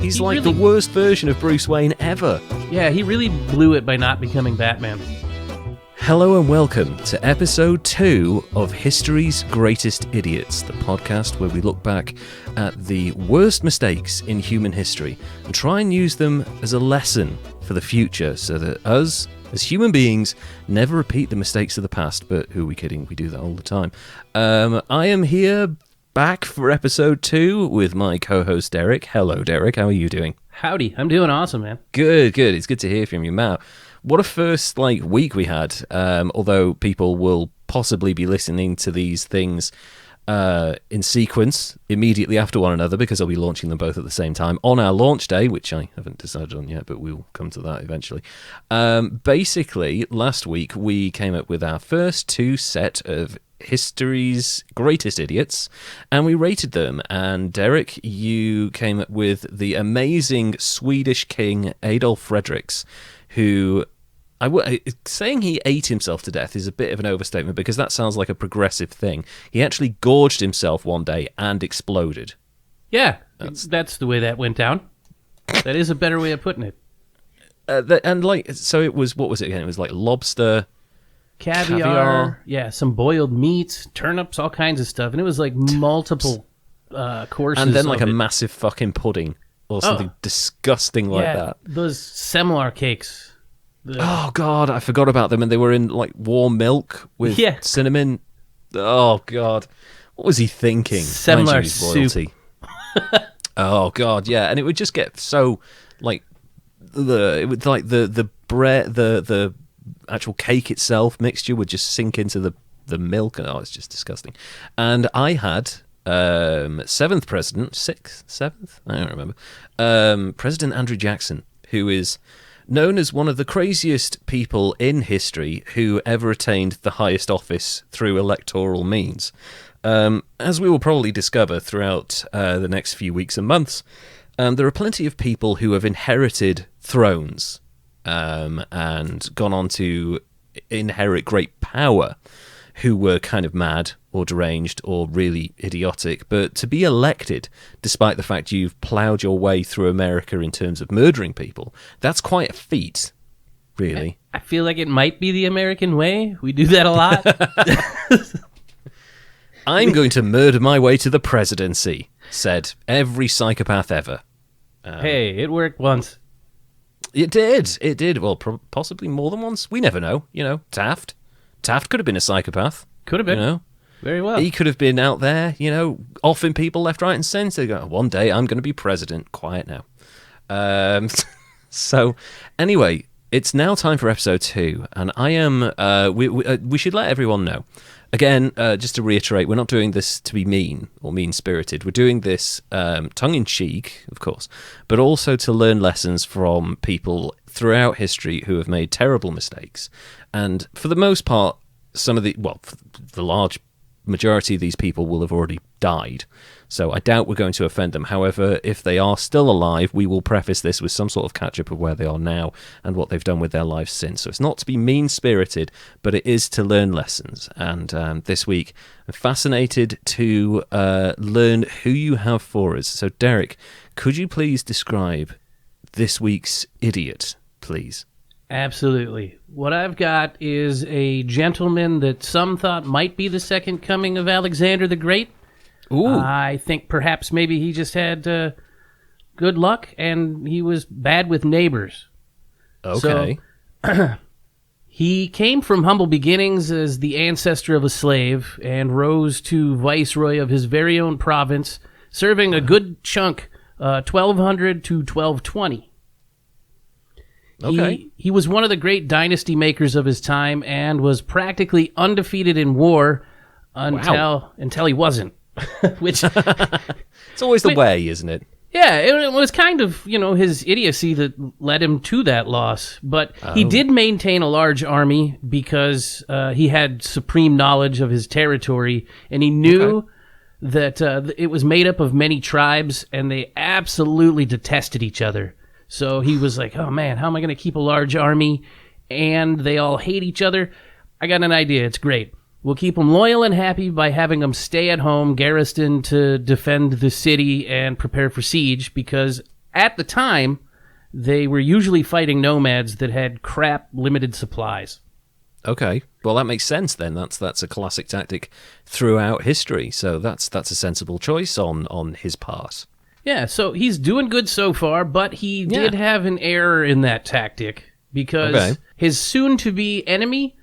He's like the worst version of Bruce Wayne ever. Yeah, he really blew it by not becoming Batman. Hello and welcome to episode 2 of History's Greatest Idiots, the podcast where we look back at the worst mistakes in human history and try and use them as a lesson for the future so that us, as human beings, never repeat the mistakes of the past. But who are we kidding? We do that all the time. I am here back for episode 2 with my co-host Derek. Hello, Derek. How are you doing? Howdy. I'm doing awesome, man. Good. It's good to hear from you, Matt. What a first week we had, although people will possibly be listening to these things in sequence immediately after one another because I'll be launching them both at the same time on our launch day, which I haven't decided on yet, but we'll come to that eventually. Basically, last week we came up with our first 2 set of History's Greatest Idiots, and we rated them. And Derek, you came up with the amazing Swedish king Adolf Fredriks, who... saying he ate himself to death is a bit of an overstatement because that sounds like a progressive thing. He actually gorged himself one day and exploded. Yeah, that's the way that went down. That is a better way of putting it. So it was, what was it again? It was like lobster, caviar, yeah, some boiled meats, turnips, all kinds of stuff. And it was like multiple courses. And then like a massive fucking pudding or something disgusting like that. Those semlar cakes. Oh, God, I forgot about them. And they were in, like, warm milk with cinnamon. Oh, God. What was he thinking? Semlar soup. Oh, God, yeah. And it would just get so, like, the bread, the actual cake itself, mixture, would just sink into the milk. And, it's just disgusting. And I had... 7th president, 6th, 7th? I don't remember. President Andrew Jackson, who is... known as one of the craziest people in history who ever attained the highest office through electoral means. As we will probably discover throughout the next few weeks and months, there are plenty of people who have inherited thrones and gone on to inherit great power who were kind of mad or deranged or really idiotic, but to be elected, despite the fact you've ploughed your way through America in terms of murdering people, that's quite a feat, really. I feel like it might be the American way. We do that a lot. I'm going to murder my way to the presidency, said every psychopath ever. Hey, it worked once. It did. Well, possibly more than once. We never know. Taft could have been a psychopath. Could have been. Very well. He could have been out there, offing people left, right, and centre. Go, one day I'm going to be president. Quiet now. So, anyway, it's now time for episode 2, and I am. We should let everyone know. Again, just to reiterate, we're not doing this to be mean or mean-spirited. We're doing this tongue-in-cheek, of course, but also to learn lessons from people throughout history who have made terrible mistakes. And for the most part, the large majority of these people will have already died. So I doubt we're going to offend them. However, if they are still alive, we will preface this with some sort of catch-up of where they are now and what they've done with their lives since. So it's not to be mean-spirited, but it is to learn lessons. And this week, I'm fascinated to learn who you have for us. So Derek, could you please describe this week's idiot, please? Absolutely. What I've got is a gentleman that some thought might be the second coming of Alexander the Great. Ooh. I think perhaps maybe he just had good luck and he was bad with neighbors. Okay. So, he came from humble beginnings as the ancestor of a slave and rose to viceroy of his very own province, serving a good chunk, 1200 to 1220. Okay. He was one of the great dynasty makers of his time and was practically undefeated in war until he wasn't. Which it's always the way, isn't it? Yeah, it was kind of, his idiocy that led him to that loss. But he did maintain a large army because he had supreme knowledge of his territory, and he knew that it was made up of many tribes, and they absolutely detested each other. So he was like, oh man, how am I going to keep a large army? And they all hate each other. I got an idea. It's great. We'll keep them loyal and happy by having them stay at home, garrisoned to defend the city and prepare for siege, because at the time, they were usually fighting nomads that had crap limited supplies. Okay, well that makes sense then. That's a classic tactic throughout history. So that's a sensible choice on his part. Yeah, so he's doing good so far, but he did have an error in that tactic because his soon-to-be enemy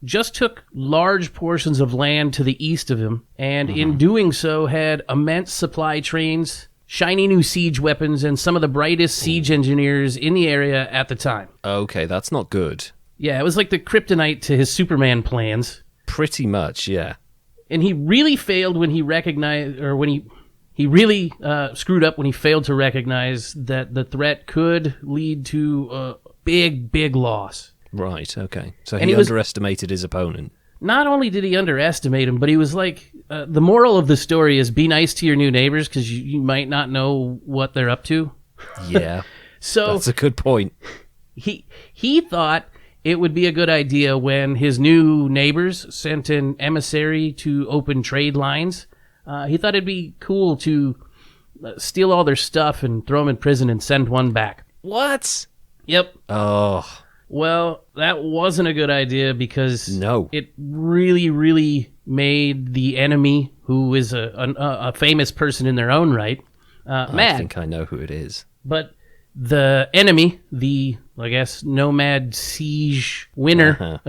just took large portions of land to the east of him, and in doing so had immense supply trains, shiny new siege weapons, and some of the brightest siege engineers in the area at the time. Okay, that's not good. Yeah, it was like the kryptonite to his Superman plans. Pretty much, yeah. And he really failed when he recognized, or when he really screwed up when he failed to recognize that the threat could lead to a big loss. Right, okay. So he underestimated his opponent. Not only did he underestimate him, but he was like, the moral of the story is be nice to your new neighbors because you might not know what they're up to. Yeah, so that's a good point. He thought it would be a good idea when his new neighbors sent an emissary to open trade lines. He thought it'd be cool to steal all their stuff and throw them in prison and send one back. What? Yep. Oh. Well, that wasn't a good idea because it really made the enemy, who is a famous person in their own right, mad. I think I know who it is. But the enemy, the, I guess, nomad siege winner,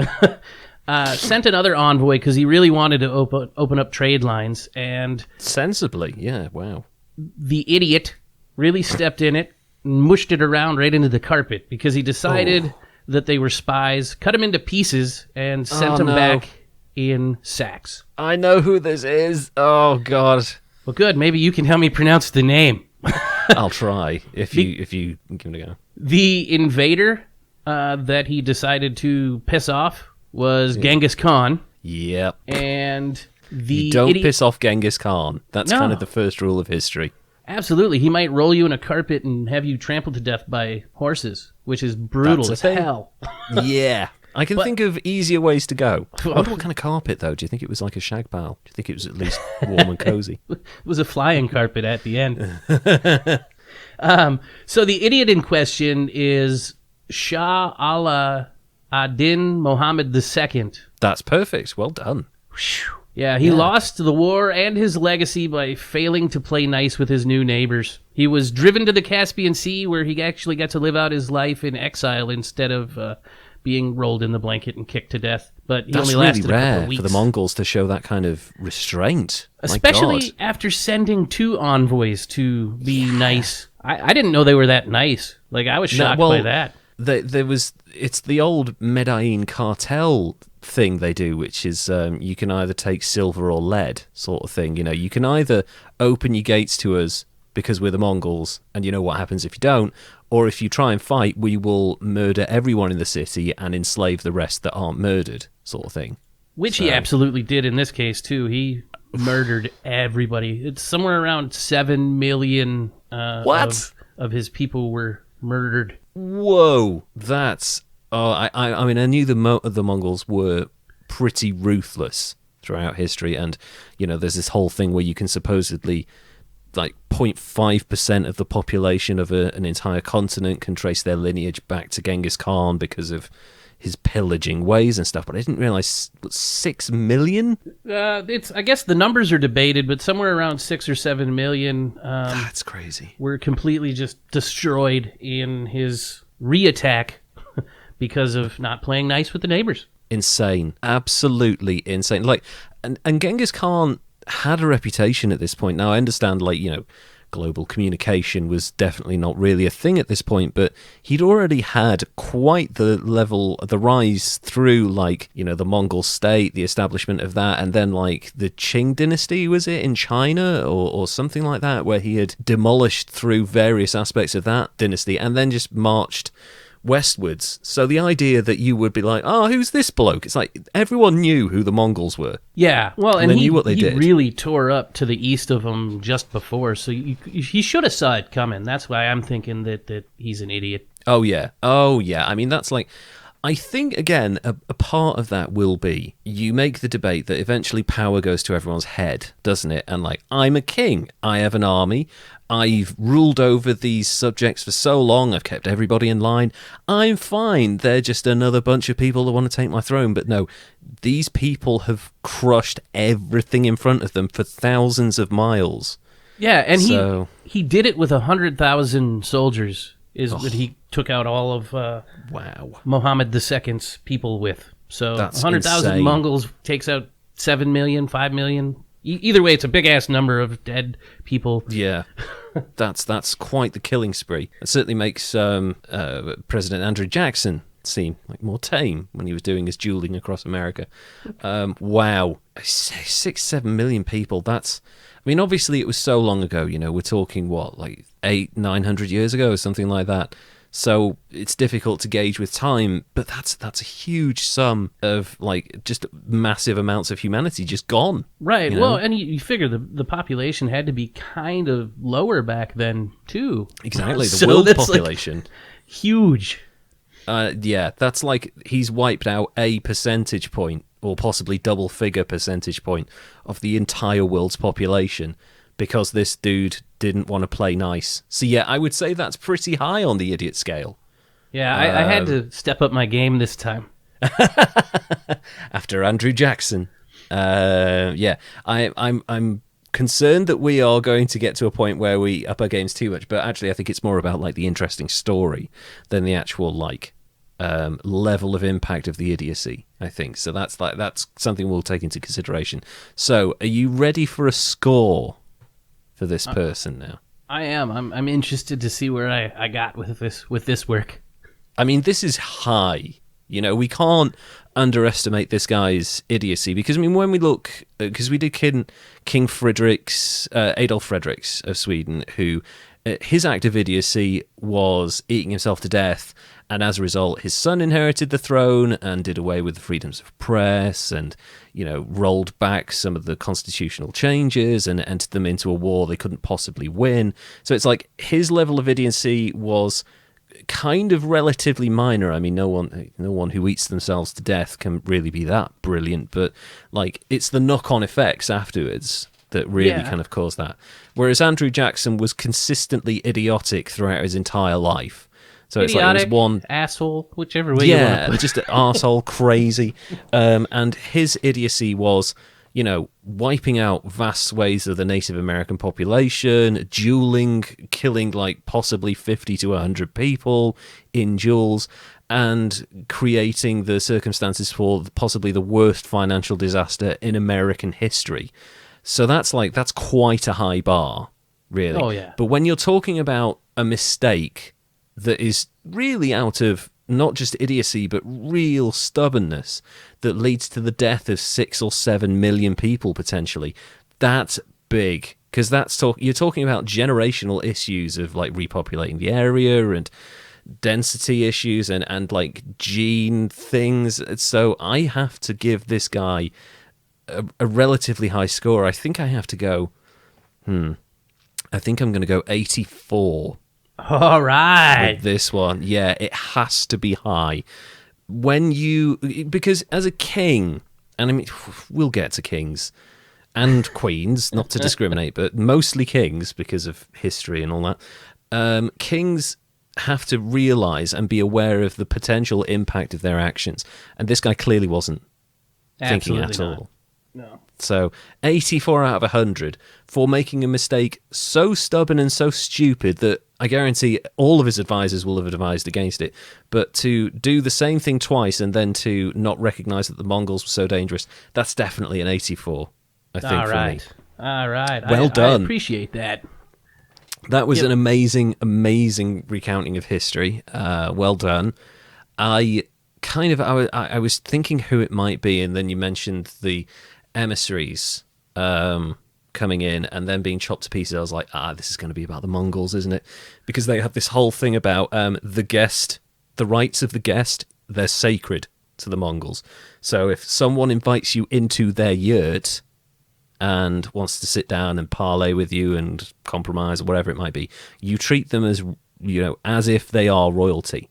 sent another envoy because he really wanted to open up trade lines. And sensibly, yeah, wow. The idiot really stepped in it and mushed it around right into the carpet because he decided that they were spies, cut them into pieces, and sent them back in sacks. I know who this is. Oh, God. Well, good. Maybe you can help me pronounce the name. I'll try if you give it a go. The invader that he decided to piss off was Genghis Khan. Yep. And you don't piss off Genghis Khan. That's kind of the first rule of history. Absolutely. He might roll you in a carpet and have you trampled to death by horses, which is brutal as hell. Yeah. I can think of easier ways to go. I wonder what kind of carpet, though. Do you think it was like a shag pile? Do you think it was at least warm and cozy? It was a flying carpet at the end. So the idiot in question is Shah Allah ad-Din Muhammad II. That's perfect. Well done. Yeah, he lost the war and his legacy by failing to play nice with his new neighbors. He was driven to the Caspian Sea, where he actually got to live out his life in exile instead of being rolled in the blanket and kicked to death. But he only lasted a couple of weeks. For the Mongols to show that kind of restraint. Especially after sending 2 envoys to be nice. I didn't know they were that nice. Like, I was shocked by that. It's the old Medellin cartel thing they do, which is you can either take silver or lead sort of thing. You know, you can either open your gates to us because we're the Mongols, and you know what happens if you don't, or if you try and fight, we will murder everyone in the city and enslave the rest that aren't murdered, sort of thing. Which he absolutely did in this case too. He murdered everybody. It's somewhere around 7 million of his people were murdered. Whoa, that's... I mean, I knew the Mongols were pretty ruthless throughout history, and, you know, there's this whole thing where you can supposedly, like, 0.5% of the population of an entire continent can trace their lineage back to Genghis Khan because of his pillaging ways and stuff, but I didn't realize 6 million? I guess the numbers are debated, but somewhere around 6 or 7 million. That's crazy. Were completely just destroyed in his re-attack because of not playing nice with the neighbors. Insane. Absolutely insane. Like, and Genghis Khan had a reputation at this point. Now, I understand, like, you know, global communication was definitely not really a thing at this point, but he'd already had quite the rise through, like, you know, the Mongol state, the establishment of that, and then, like, the Qing dynasty, was it, in China, or something like that, where he had demolished through various aspects of that dynasty, and then just marched westwards. So the idea that you would be like, oh, who's this bloke? It's like everyone knew who the Mongols were. Yeah, well, and they he knew what they did. Really tore up to the east of them just before, so he should have saw it coming. That's why I'm thinking that he's an idiot. Oh yeah. I mean, that's like, I think, again, a part of that will be you make the debate that eventually power goes to everyone's head, doesn't it? And like, I'm a king. I have an army. I've ruled over these subjects for so long. I've kept everybody in line. I'm fine. They're just another bunch of people that want to take my throne. But no, these people have crushed everything in front of them for thousands of miles. Yeah, and he did it with 100,000 soldiers. What he took out all of Muhammad II's people with. So 100,000 Mongols takes out 7 million, 5 million. Either way, it's a big-ass number of dead people. Yeah, that's quite the killing spree. It certainly makes President Andrew Jackson seem like more tame when he was doing his dueling across America. Wow, 6-7 million people. That's, I mean, obviously it was so long ago. You know, we're talking what, like 800-900 years ago or something like that. So it's difficult to gauge with time, but that's a huge sum of like just massive amounts of humanity just gone. Right. You know? Well, and you figure the population had to be kind of lower back then too. Exactly. The world population. Like huge. Yeah, that's like he's wiped out a percentage point or possibly double figure percentage point of the entire world's population because this dude didn't want to play nice. So yeah, I would say that's pretty high on the idiot scale. Yeah, I had to step up my game this time. After Andrew Jackson. Yeah, I'm concerned that we are going to get to a point where we up our games too much, but actually I think it's more about like the interesting story than the actual like level of impact of the idiocy, I think. So that's something we'll take into consideration. So are you ready for a score for this person now? I am. I'm interested to see where I got with this work. I mean, this is high. You know, we can't underestimate this guy's idiocy because, I mean, when we look, because we did King Frederick's, Adolf Frederick's of Sweden, who his act of idiocy was eating himself to death, and as a result, his son inherited the throne and did away with the freedoms of press and, you know, rolled back some of the constitutional changes and entered them into a war they couldn't possibly win. So it's like his level of idiocy was kind of relatively minor. I mean, no one who eats themselves to death can really be that brilliant, but like it's the knock-on effects afterwards that really kind of caused that. Whereas Andrew Jackson was consistently idiotic throughout his entire life. So idiotic, it's like it was one asshole, whichever way you want to put it. just an arsehole, crazy. And his idiocy was, you know, wiping out vast swathes of the Native American population, dueling, killing like possibly 50 to 100 people in duels, and creating the circumstances for possibly the worst financial disaster in American history. So that's quite a high bar, really. Oh, yeah. But when you're talking about a mistake that is really out of not just idiocy, but real stubbornness that leads to the death of 6 or 7 million people potentially, that's big. Because you're talking about generational issues of like repopulating the area and density issues and like gene things. So I have to give this guy a relatively high score. I think I have to go, I think I'm going to go 84. All right. With this one. Yeah, it has to be high. Because as a king, and I mean, we'll get to kings and queens, not to discriminate, but mostly kings because of history and all that. Kings have to realize and be aware of the potential impact of their actions. And this guy clearly wasn't thinking at all. No. So 84 out of 100 for making a mistake so stubborn and so stupid that I guarantee all of his advisors will have advised against it. But to do the same thing twice and then to not recognize that the Mongols were so dangerous, that's definitely an 84, I think, all right. for me. All right. Well done. I appreciate that. That was an amazing, amazing recounting of history. Well done. I was thinking who it might be, and then you mentioned the emissaries coming in and then being chopped to pieces. I was like, this is going to be about the Mongols, isn't it? Because they have this whole thing about the rights of the guest, they're sacred to the Mongols. So if someone invites you into their yurt and wants to sit down and parley with you and compromise or whatever it might be, you treat them as, you know, as if they are royalty.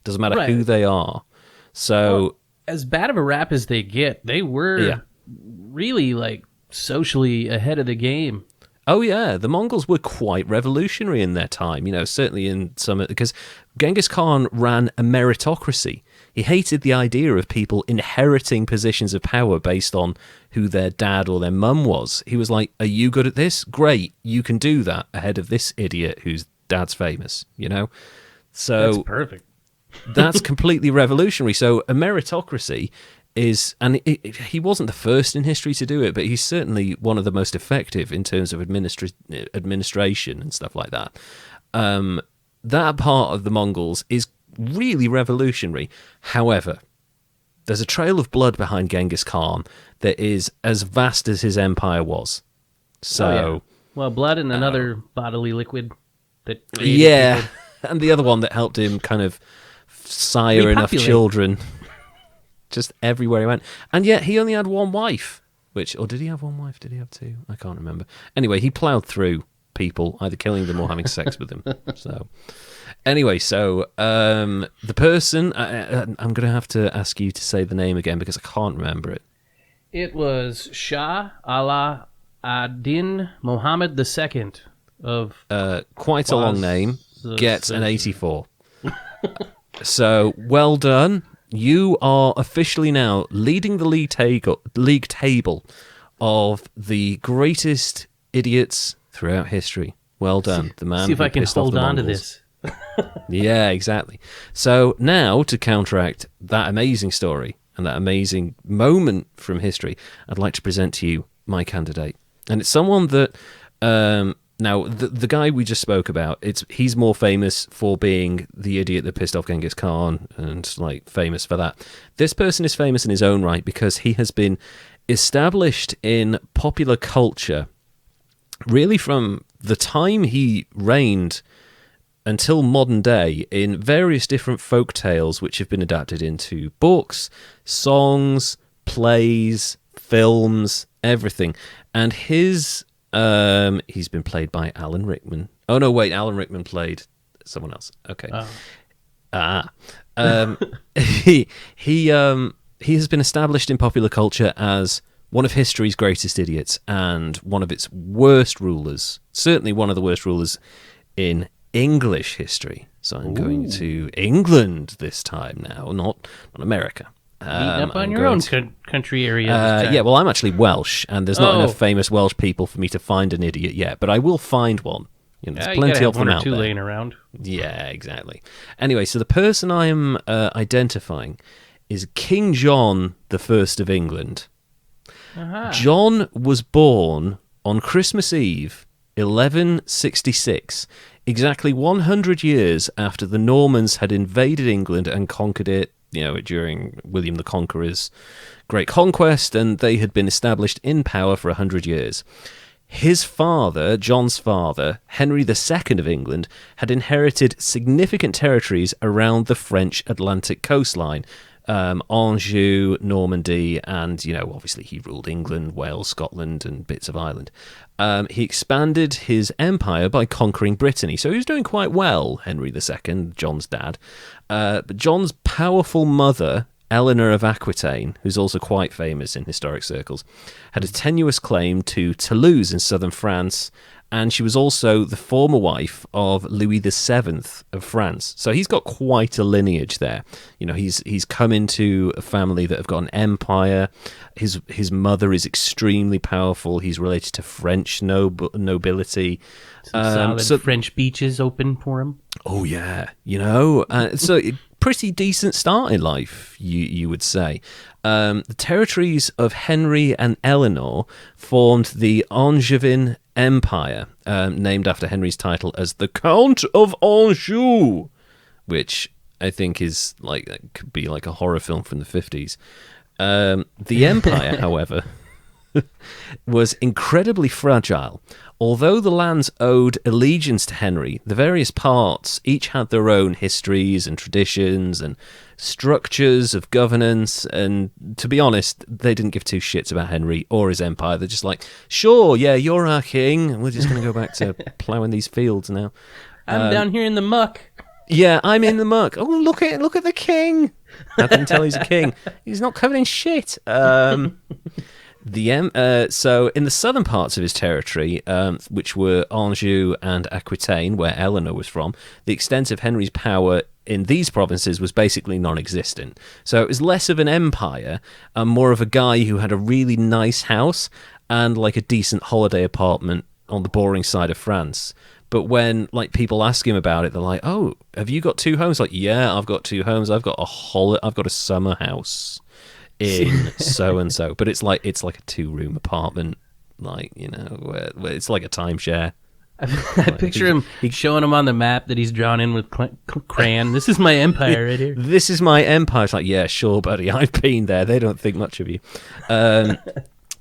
Doesn't matter who they are. So, as bad of a rap as they get, they were really like socially ahead of the game. oh yeah, the Mongols were quite revolutionary in their time, certainly in some, because Genghis Khan ran a meritocracy. He hated the idea of people inheriting positions of power based on who their dad or their mum was. He was like, are you good at this? Great, you can do that ahead of this idiot whose dad's famous, So That's perfect. that's completely revolutionary. So a meritocracy is, and he wasn't the first in history to do it, but he's certainly one of the most effective in terms of administration and stuff like that. That part of the Mongols is really revolutionary. However, there's a trail of blood behind Genghis Khan that is as vast as his empire was. So, well, blood and another bodily liquid that yeah, and the other one that helped him kind of sire enough children just everywhere he went. And yet he only had one wife, or did he have one wife? Did he have two? I can't remember. Anyway, he plowed through people, either killing them or having sex with them. So, anyway, the person, I'm going to have to ask you to say the name again because I can't remember it. It was Shah Ala ad-Din Muhammad II of... quite a long name. Gets an 84. So, well done. You are officially now leading the league table of the greatest idiots throughout history. Well done. The man. See if I can hold on to this. Yeah, exactly. So now, to counteract that amazing story and that amazing moment from history, I'd like to present to you my candidate. And it's someone that... now, the guy we just spoke about, he's more famous for being the idiot that pissed off Genghis Khan and famous for that. This person is famous in his own right because he has been established in popular culture really from the time he reigned until modern day in various different folk tales which have been adapted into books, songs, plays, films, everything. And he's been played by Alan Rickman. Oh no, wait, Alan Rickman played someone else. Okay. He has been established in popular culture as one of history's greatest idiots and one of its worst rulers. Certainly one of the worst rulers in English history. So I'm going to England this time now, not America. Beating up on your own country area. Yeah, well, I'm actually Welsh, and there's not enough famous Welsh people for me to find an idiot yet, but I will find one. There's plenty of them out there. One or two laying around. Yeah, exactly. Anyway, so the person I am identifying is King John I of England. Uh-huh. John was born on Christmas Eve, 1166, exactly 100 years after the Normans had invaded England and conquered it, during William the Conqueror's great conquest, and they had been established in power for 100 years. His father, John's father, Henry II of England, had inherited significant territories around the French Atlantic coastline, Anjou, Normandy, and, obviously he ruled England, Wales, Scotland, and bits of Ireland. He expanded his empire by conquering Brittany, so he was doing quite well, Henry II, John's dad. But John's powerful mother, Eleanor of Aquitaine, who's also quite famous in historic circles, had a tenuous claim to Toulouse in southern France, and she was also the former wife of Louis VII of France. So he's got quite a lineage there. He's come into a family that have got an empire. His mother is extremely powerful. He's related to French nobility. Solid French beaches open for him. Oh, yeah. So pretty decent start in life, you would say. The territories of Henry and Eleanor formed the Angevin Empire, named after Henry's title as the Count of Anjou, which I think is could be like a horror film from the 50s. The empire, however, was incredibly fragile. Although the lands owed allegiance to Henry, the various parts each had their own histories and traditions and structures of governance, and to be honest, they didn't give two shits about Henry or his empire. They're just like, sure, yeah, you're our king, and we're just going to go back to ploughing these fields now. I'm down here in the muck. Yeah, I'm in the muck. Oh, look at the king. How can you tell he's a king? He's not covered in shit. So in the southern parts of his territory, which were Anjou and Aquitaine, where Eleanor was from, the extent of Henry's power in these provinces was basically non-existent. So it was less of an empire and more of a guy who had a really nice house and like a decent holiday apartment on the boring side of France. But when like people ask him about it, they're like, "Oh, have you got two homes?" Like, "Yeah, I've got two homes. I've got a summer house in so and so." But it's like a 2-room apartment, like, you know, where it's like a timeshare. I picture him showing him on the map that he's drawn in with crayon. This is my empire right here. This is my empire. It's like, yeah, sure, buddy. I've been there. They don't think much of you.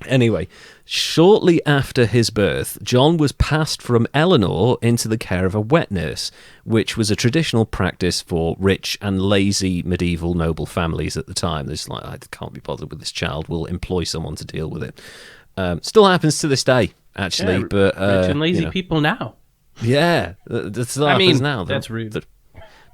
Anyway, shortly after his birth, John was passed from Eleanor into the care of a wet nurse, which was a traditional practice for rich and lazy medieval noble families at the time. They're just like, I can't be bothered with this child. We'll employ someone to deal with it. Still happens to this day, actually. Yeah, but rich and lazy people now. Yeah, that still happens now. That's rude.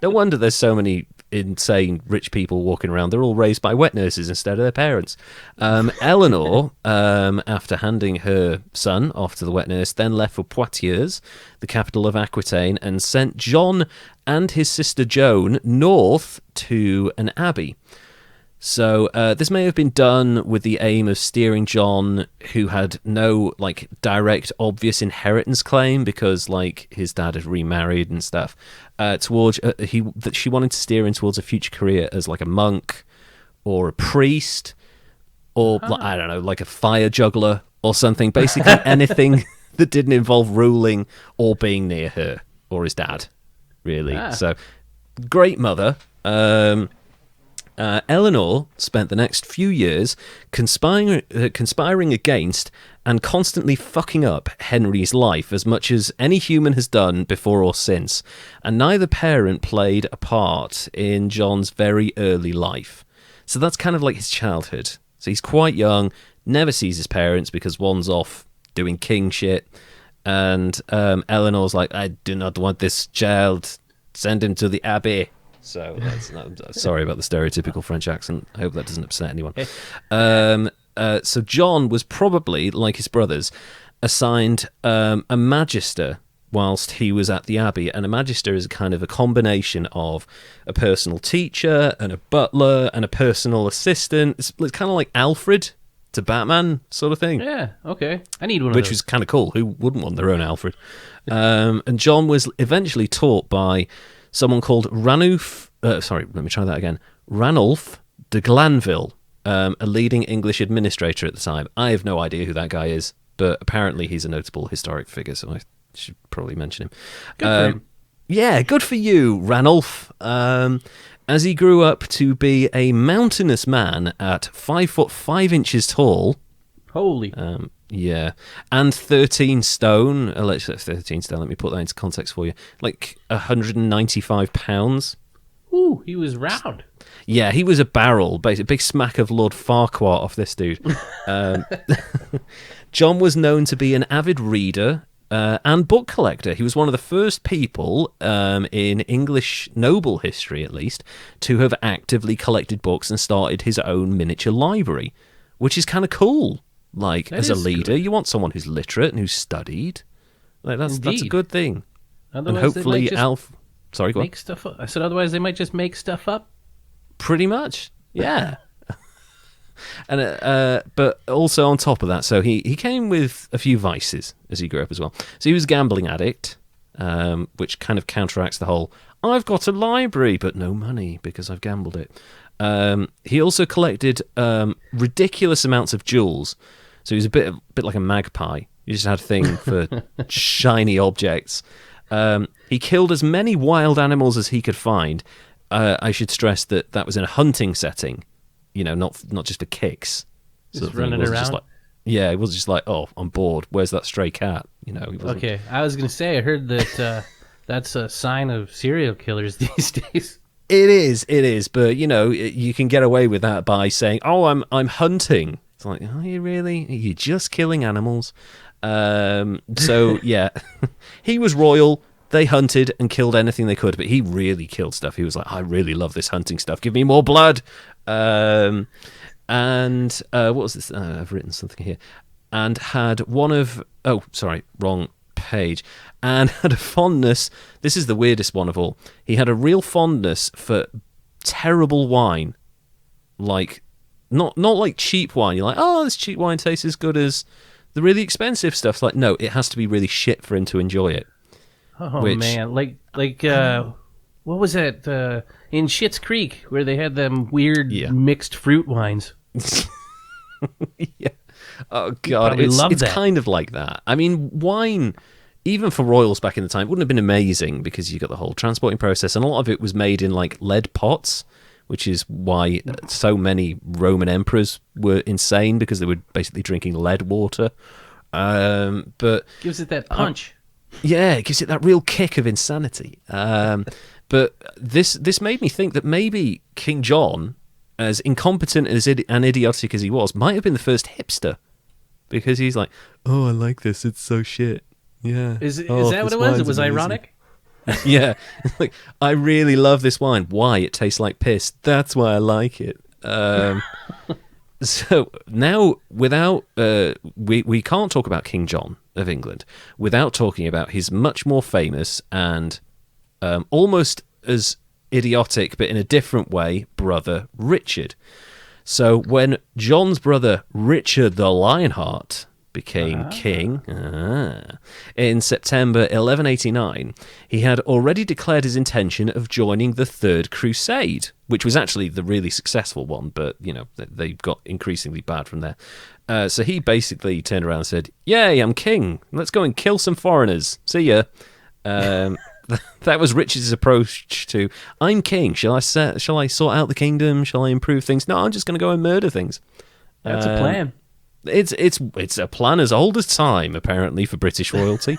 No wonder there's so many insane rich people walking around. They're all raised by wet nurses instead of their parents. Eleanor, after handing her son off to the wet nurse, then left for Poitiers, the capital of Aquitaine, and sent John and his sister Joan north to an abbey. So this may have been done with the aim of steering John, who had no like direct, obvious inheritance claim because like his dad had remarried and stuff. Towards she wanted to steer him towards a future career as like a monk or a priest or like, I don't know, like a fire juggler or something. Basically anything that didn't involve ruling or being near her or his dad, really. So great mother. Eleanor spent the next few years conspiring against and constantly fucking up Henry's life as much as any human has done before or since, and neither parent played a part in John's very early life. So that's kind of like his childhood. So he's quite young, never sees his parents because one's off doing king shit, and Eleanor's like, I do not want this child, send him to the abbey. So that's not, sorry about the stereotypical French accent. I hope that doesn't upset anyone. So John was probably, like his brothers, assigned a magister whilst he was at the abbey. And a magister is kind of a combination of a personal teacher and a butler and a personal assistant. It's kind of like Alfred to Batman sort of thing. Yeah, okay. I need one of those. Which was kind of cool. Who wouldn't want their own Alfred? And John was eventually taught by someone called Ranulph de Glanville, a leading English administrator at the time. I have no idea who that guy is, but apparently he's a notable historic figure, so I should probably mention him. Good for him. Yeah, good for you, Ranulph. As he grew up to be a mountainous man at 5 foot 5 inches tall. Holy. Yeah, and 13 stone. Let's 13 stone. Let me put that into context for you. Like 195 pounds. Ooh, he was round. Yeah, he was a barrel. Basically, a big smack of Lord Farquhar off this dude. John was known to be an avid reader and book collector. He was one of the first people in English noble history, at least, to have actively collected books and started his own miniature library, which is kind of cool. Like, as a leader, you want someone who's literate and who's studied. Like, that's a good thing. Otherwise, and hopefully, Sorry, go on. Make stuff up. I said, otherwise, they might just make stuff up. Pretty much, yeah. And but also on top of that, so he came with a few vices as he grew up as well. So he was a gambling addict, which kind of counteracts the whole, I've got a library, but no money because I've gambled it. He also collected ridiculous amounts of jewels. So he was a bit like a magpie. He just had a thing for shiny objects. He killed as many wild animals as he could find. I should stress that was in a hunting setting, you know, not just for kicks. Just running around? It wasn't just like, oh, I'm bored. Where's that stray cat? You know. Okay, I was going to say, I heard that that's a sign of serial killers these days. It is, but you know, you can get away with that by saying, "Oh, I'm hunting." It's like, are you really? Are you just killing animals? So yeah, he was royal, they hunted and killed anything they could, but he really killed stuff. He was like, I really love this hunting stuff. Give me more blood. And what was this? I've written something here. And had one of... Oh, sorry, wrong page. And had a fondness... This is the weirdest one of all. He had a real fondness for terrible wine. Like, not like cheap wine. You're like, oh, this cheap wine tastes as good as the really expensive stuff. It's like, no, it has to be really shit for him to enjoy it. Oh, man. Like what was that in Schitt's Creek where they had them weird mixed fruit wines? Yeah. Oh, God. It's kind of like that. I mean, wine, even for royals back in the time, wouldn't have been amazing because you got the whole transporting process, and a lot of it was made in like lead pots, which is why so many Roman emperors were insane, because they were basically drinking lead water. But gives it that punch. Yeah, it gives it that real kick of insanity. But this made me think that maybe King John, as incompetent and idiotic as he was, might have been the first hipster, because he's like, oh, I like this. It's so shit. Yeah. Is that what it was? It was amazing. Ironic? Yeah. Like, I really love this wine. Why? It tastes like piss. That's why I like it. So now, without we can't talk about King John of England without talking about his much more famous and almost as idiotic, but in a different way, brother Richard. So when John's brother Richard the Lionheart became king in September 1189, he had already declared his intention of joining the Third Crusade, which was actually the really successful one, but they got increasingly bad from there. So he basically turned around and said, "Yay, I'm king. Let's go and kill some foreigners. See ya." That was Richard's approach to, I'm king. Shall I sort out the kingdom? Shall I improve things? No, I'm just going to go and murder things. That's a plan. It's a plan as old as time, apparently, for British royalty.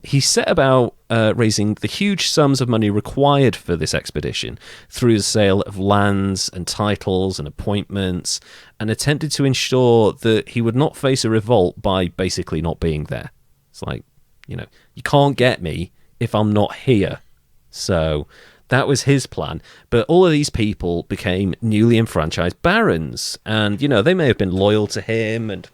He set about raising the huge sums of money required for this expedition through the sale of lands and titles and appointments, and attempted to ensure that he would not face a revolt by basically not being there. It's like, you can't get me if I'm not here. So that was his plan. But all of these people became newly enfranchised barons, and they may have been loyal to him, and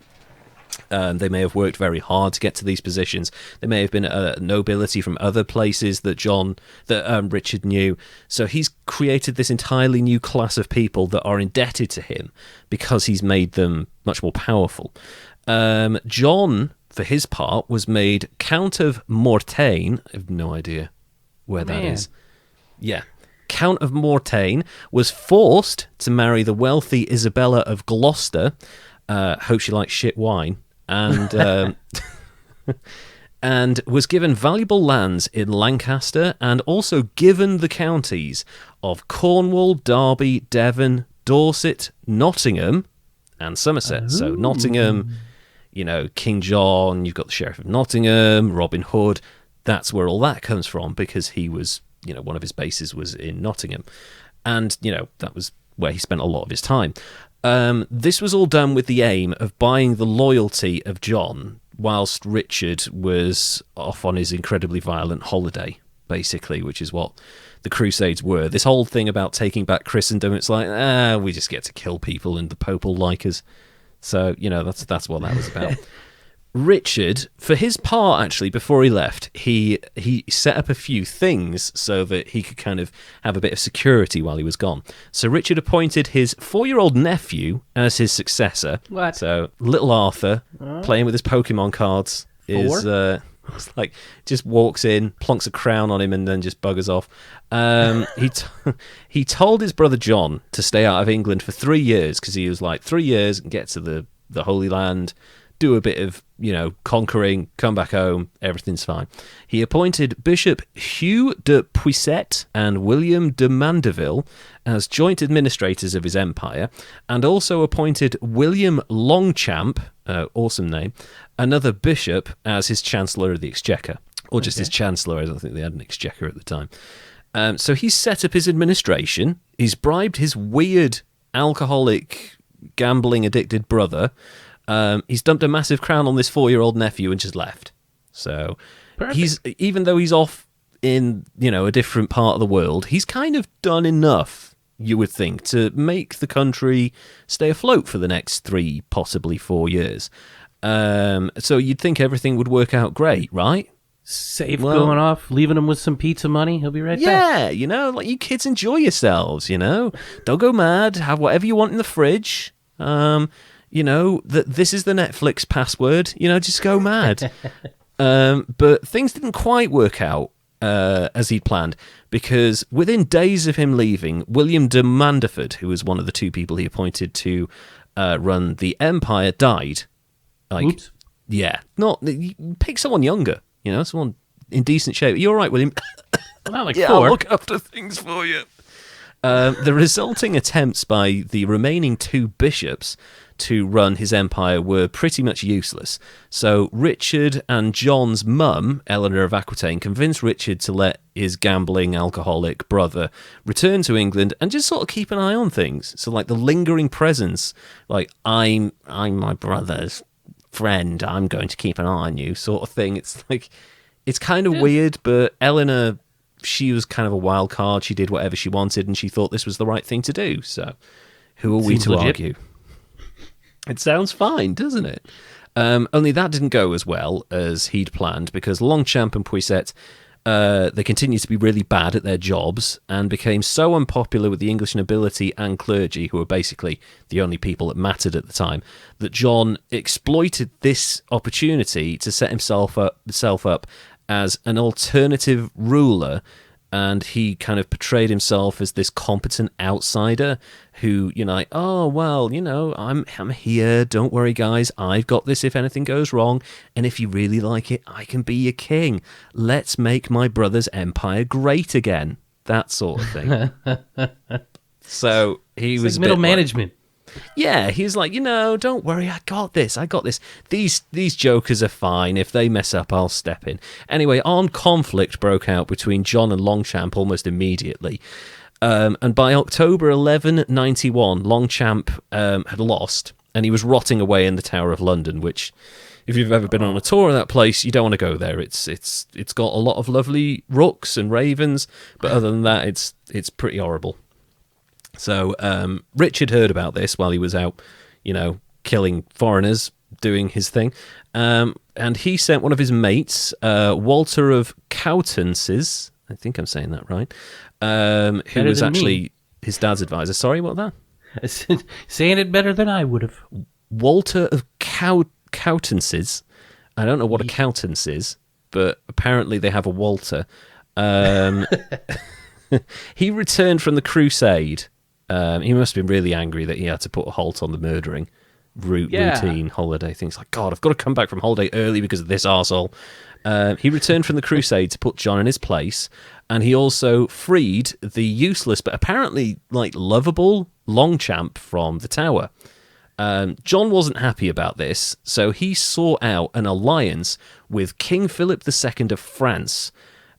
they may have worked very hard to get to these positions. They may have been nobility from other places that Richard knew. So he's created this entirely new class of people that are indebted to him because he's made them much more powerful. John, for his part, was made Count of Mortain. I have no idea where that is. Yeah. Count of Mortain was forced to marry the wealthy Isabella of Gloucester. Hope she likes shit wine. And and was given valuable lands in Lancaster, and also given the counties of Cornwall, Derby, Devon, Dorset, Nottingham, and Somerset. So Nottingham, King John, you've got the Sheriff of Nottingham, Robin Hood. That's where all that comes from, because he was, one of his bases was in Nottingham. And, that was where he spent a lot of his time. This was all done with the aim of buying the loyalty of John, whilst Richard was off on his incredibly violent holiday, basically, which is what the Crusades were. This whole thing about taking back Christendom, it's like, we just get to kill people and the Pope will like us. So, that's what that was about. Richard, for his part, actually, before he left, he set up a few things so that he could kind of have a bit of security while he was gone. So Richard appointed his 4-year-old nephew as his successor. What? So little Arthur, playing with his Pokemon cards, is like, just walks in, plonks a crown on him, and then just buggers off. He told his brother John to stay out of England for 3 years, because he was like, 3 years and get to the Holy Land, do a bit of, conquering, come back home, everything's fine. He appointed Bishop Hugh de Puiset and William de Mandeville as joint administrators of his empire, and also appointed William Longchamp, awesome name, another bishop, as his Chancellor of the Exchequer. Or just his Chancellor, I don't think they had an Exchequer at the time. So he's set up his administration, he's bribed his weird, alcoholic, gambling-addicted brother. He's dumped a massive crown on this 4-year-old nephew and just left. So he's even though he's off in a different part of the world, he's kind of done enough, you would think, to make the country stay afloat for the next 3, possibly 4 years. So you'd think everything would work out great, right? Safe going off, leaving him with some pizza money. He'll be right back. Yeah, like, you kids enjoy yourselves, don't go mad, have whatever you want in the fridge. That this is the Netflix password, just go mad. But things didn't quite work out as he'd planned, because within days of him leaving, William de Mandeford, who was one of the 2 people he appointed to run the empire, died. Oops. Yeah, pick someone younger, someone in decent shape. You're all right, William? Well, not like yeah, 4. I'll look after things for you. The resulting attempts by the remaining 2 bishops to run his empire were pretty much useless. So Richard and John's mum, Eleanor of Aquitaine, convinced Richard to let his gambling, alcoholic brother return to England and just sort of keep an eye on things. So, like, the lingering presence, like, I'm my brother's friend, I'm going to keep an eye on you, sort of thing. It's like, it's kind of weird, but Eleanor, she was kind of a wild card. She did whatever she wanted, and she thought this was the right thing to do. So, who are we to argue? It sounds fine, doesn't it? Only that didn't go as well as he'd planned, because Longchamp and Puiset, they continued to be really bad at their jobs and became so unpopular with the English nobility and clergy, who were basically the only people that mattered at the time, that John exploited this opportunity to set himself up as an alternative ruler. And he kind of portrayed himself as this competent outsider who, like, oh, well, I'm here. Don't worry, guys. I've got this if anything goes wrong. And if you really like it, I can be your king. Let's make my brother's empire great again. That sort of thing. So he was middle management. Yeah, he's like, don't worry, I got this. These jokers are fine. If they mess up, I'll step in. Anyway, armed conflict broke out between John and Longchamp almost immediately. And by October 1191, Longchamp had lost, and he was rotting away in the Tower of London, which, if you've ever been on a tour of that place, you don't want to go there. It's got a lot of lovely rooks and ravens, but other than that, it's pretty horrible. So Richard heard about this while he was out, killing foreigners, doing his thing. And he sent one of his mates, Walter of Coutances, I think I'm saying that right, who was actually his dad's advisor. Sorry, what was that? Saying it better than I would have. Walter of Coutances. I don't know what a Coutance is, but apparently they have a Walter. He returned from the crusade. He must have been really angry that he had to put a halt on the murdering routine holiday things. Like, God, I've got to come back from holiday early because of this arsehole. He returned from the crusade to put John in his place, and he also freed the useless but apparently, like, lovable Longchamp from the tower. John wasn't happy about this, so he sought out an alliance with King Philip II of France,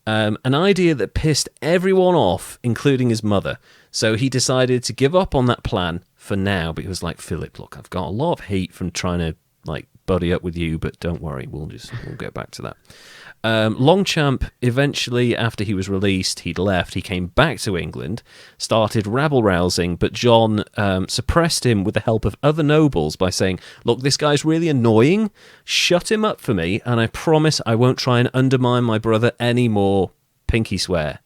an idea that pissed everyone off, including his mother. So he decided to give up on that plan for now, but he was like, Philip, look, I've got a lot of hate from trying to, like, buddy up with you, but don't worry, we'll get back to that. Longchamp, eventually, after he was released, he'd left, he came back to England, started rabble-rousing, but John suppressed him with the help of other nobles by saying, look, this guy's really annoying, shut him up for me, and I promise I won't try and undermine my brother anymore, pinky swear,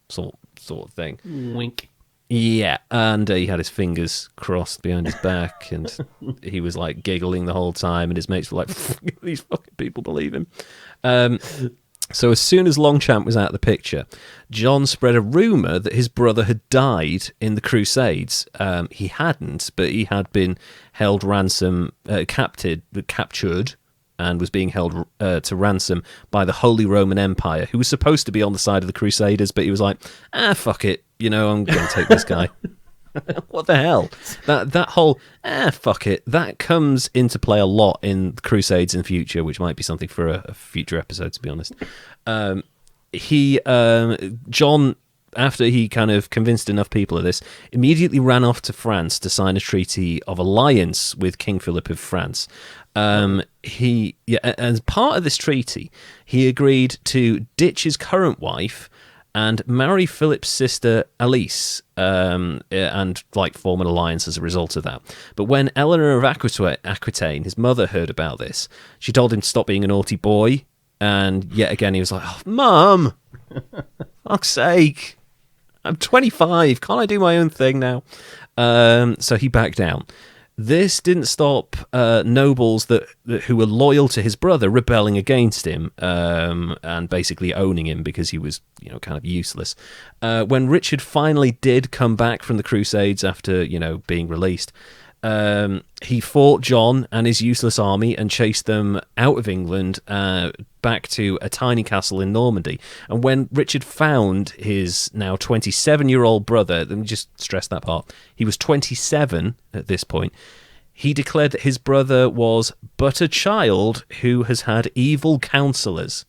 sort of thing. Wink. Yeah, and he had his fingers crossed behind his back, and he was, like, giggling the whole time, and his mates were like, these fucking people believe him. So as soon as Longchamp was out of the picture, John spread a rumour that his brother had died in the Crusades. He hadn't, but he had been held ransom, captured, and was being held to ransom by the Holy Roman Empire, who was supposed to be on the side of the Crusaders, but he was like, fuck it, I'm going to take this guy. What the hell? That whole, fuck it, that comes into play a lot in the Crusades in the future, which might be something for a future episode, to be honest. John after he kind of convinced enough people of this, immediately ran off to France to sign a treaty of alliance with King Philip of France. As part of this treaty, he agreed to ditch his current wife and marry Philip's sister Alice, and like form an alliance as a result of that. But when Eleanor of Aquitaine, his mother, heard about this, she told him to stop being a naughty boy. And yet again, he was like, "Oh, Mum, fuck's sake, I'm 25. Can't I do my own thing now?" So he backed down. This didn't stop nobles who were loyal to his brother rebelling against him and basically owning him because he was, kind of useless. When Richard finally did come back from the Crusades after, being released, he fought John and his useless army and chased them out of England back to a tiny castle in Normandy. And when Richard found his now 27-year-old brother, let me just stress that part, he was 27 at this point, he declared that his brother was but a child who has had evil counselors.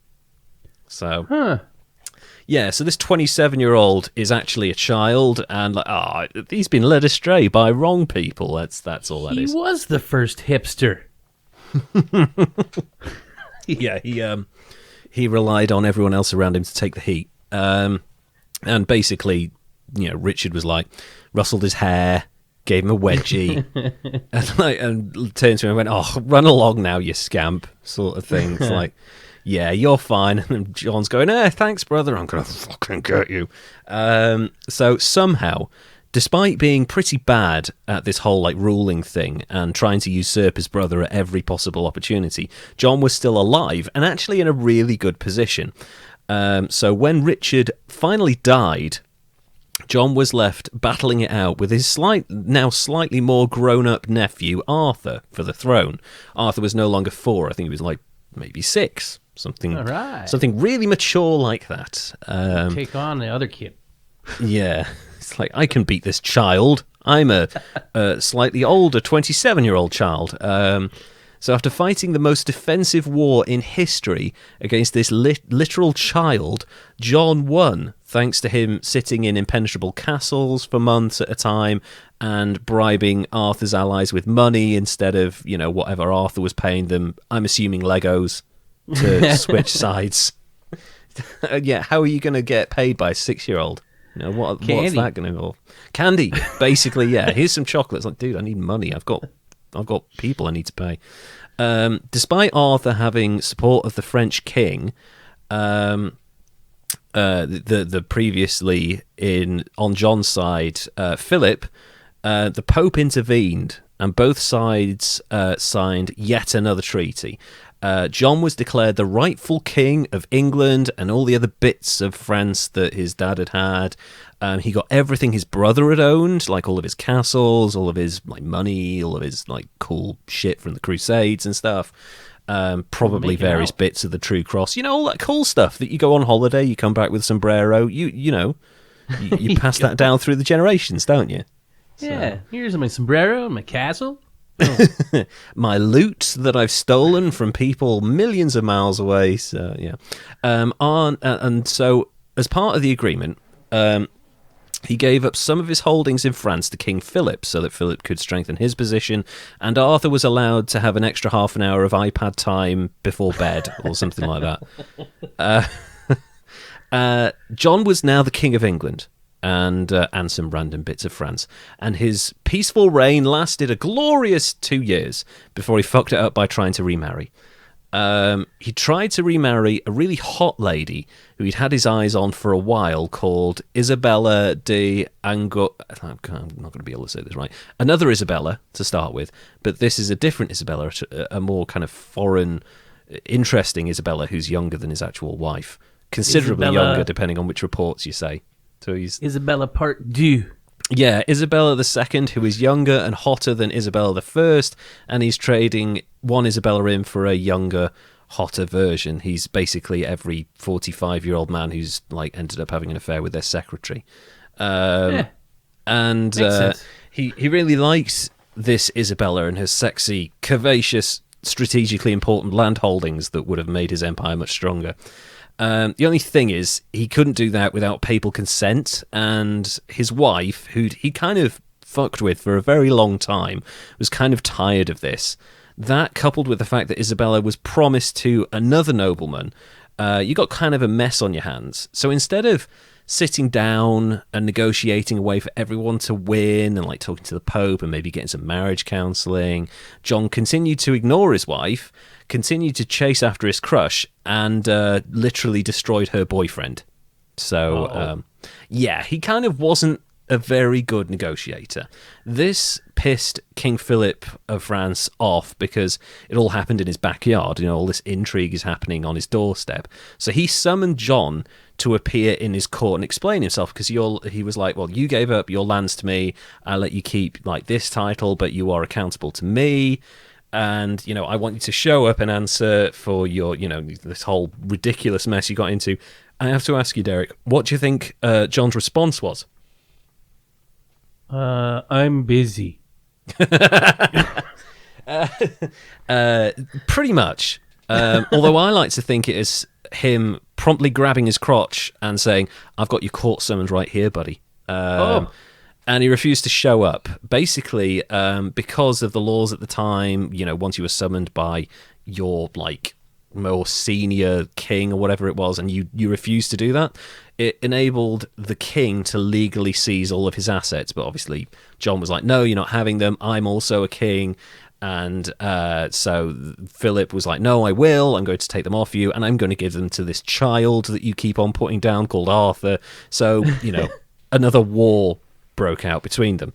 So... Yeah, so this 27-year-old is actually a child, and he's been led astray by wrong people. That's all that is. He was the first hipster. Yeah, he relied on everyone else around him to take the heat, and basically, Richard was like, rustled his hair, gave him a wedgie, and turned to him and went, "Oh, run along now, you scamp," sort of thing. It's like, "Yeah, you're fine." And John's going, "Thanks, brother. I'm going to fucking get you." So somehow, despite being pretty bad at this whole ruling thing and trying to usurp his brother at every possible opportunity, John was still alive and actually in a really good position. So when Richard finally died, John was left battling it out with his now slightly more grown-up nephew, Arthur, for the throne. Arthur was no longer 4. I think he was maybe 6. Something really mature like that. Take on the other kid. Yeah. It's like, I can beat this child. I'm a slightly older 27-year-old child. So after fighting the most defensive war in history against this literal child, John won, thanks to him sitting in impenetrable castles for months at a time and bribing Arthur's allies with money instead of, whatever Arthur was paying them. I'm assuming Legos to switch sides. Yeah, how are you going to get paid by a 6-year-old? What's that going to involve? Candy, basically. Yeah, here's some chocolates. Like, dude, I need money. I've got people I need to pay. Despite Arthur having support of the French king, the previously on John's side, Philip, the Pope intervened, and both sides signed yet another treaty. John was declared the rightful king of England and all the other bits of France that his dad had had. He got everything his brother had owned, like all of his castles, all of his money, all of his cool shit from the Crusades and stuff. Probably various bits of the True Cross. All that cool stuff that you go on holiday, you come back with a sombrero. You pass that down through the generations, don't you? Yeah. Here's my sombrero and my castle. Oh. My loot that I've stolen from people millions of miles away. So yeah, and so as part of the agreement, he gave up some of his holdings in France to King Philip so that Philip could strengthen his position, and Arthur was allowed to have an extra half an hour of iPad time before bed or something like that. John was now the King of England. And some random bits of France. And his peaceful reign lasted a glorious 2 years before he fucked it up by trying to remarry. He tried to remarry a really hot lady who he'd had his eyes on for a while called Isabella de Ango... I'm not going to be able to say this right. Another Isabella, to start with. But this is a different Isabella, a more kind of foreign, interesting Isabella who's younger than his actual wife. Considerably younger, depending on which reports you say. So he's Isabella Part 2. Yeah, Isabella II, who is younger and hotter than Isabella I, and he's trading one Isabella in for a younger, hotter version. He's basically every 45-year-old man who's ended up having an affair with their secretary. And he really likes this Isabella and her sexy, curvaceous, strategically important land holdings that would have made his empire much stronger. The only thing is, he couldn't do that without papal consent, and his wife, who he kind of fucked with for a very long time, was kind of tired of this. That, coupled with the fact that Isabella was promised to another nobleman, you got kind of a mess on your hands. So instead of sitting down and negotiating a way for everyone to win and like talking to the Pope and maybe getting some marriage counselling, John continued to ignore his wife, continued to chase after his crush, and literally destroyed her boyfriend. So, yeah, he kind of wasn't a very good negotiator. This pissed King Philip of France off because it all happened in his backyard. You know, all this intrigue is happening on his doorstep. So he summoned John to appear in his court and explain himself, because he was like, well, you gave up your lands to me. I'll let you keep like this title, but you are accountable to me. And, you know, I want you to show up and answer for your, you know, this whole ridiculous mess you got into. I have to ask you, Derek, what do you think John's response was? I'm busy. Pretty much. Although I like to think it is him promptly grabbing his crotch and saying, I've got your court summons right here, buddy. And he refused to show up. Basically, because of the laws at the time, you know, once you were summoned by your, like, more senior king or whatever it was, and you refused to do that, it enabled the king to legally seize all of his assets. But obviously, John was like, no, you're not having them. I'm also a king. And so Philip was like, no, I will. I'm going to take them off you, and I'm going to give them to this child that you keep on putting down called Arthur. So, you know, another war broke out between them.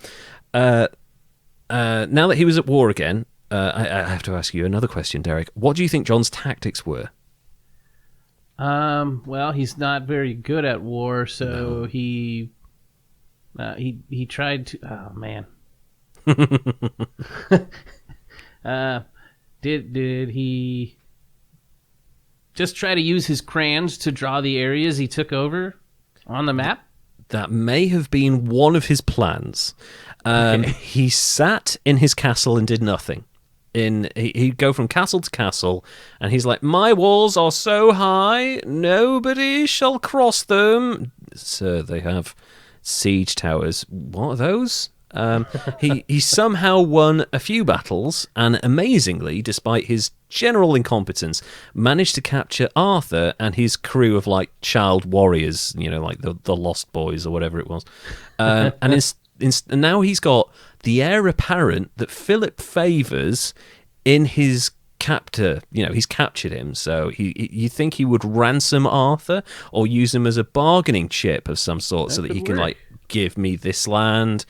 Now that he was at war again, I have to ask you another question, Derek. What do you think John's tactics were? Well, he's not very good at war, so he tried to. Oh man. Did he just try to use his crayons to draw the areas he took over on the map? That may have been one of his plans. Okay. He sat in his castle and did nothing. He'd go from castle to castle, and he's like, my walls are so high, nobody shall cross them. Sir, they have siege towers. What are those? He somehow won a few battles, and amazingly, despite his general incompetence, managed to capture Arthur and his crew of like child warriors, you know, like the Lost Boys or whatever it was. And now he's got the heir apparent that Philip favours in his captor. You know, he's captured him, so you think he would ransom Arthur or use him as a bargaining chip of some sort, so that he can like give me this land.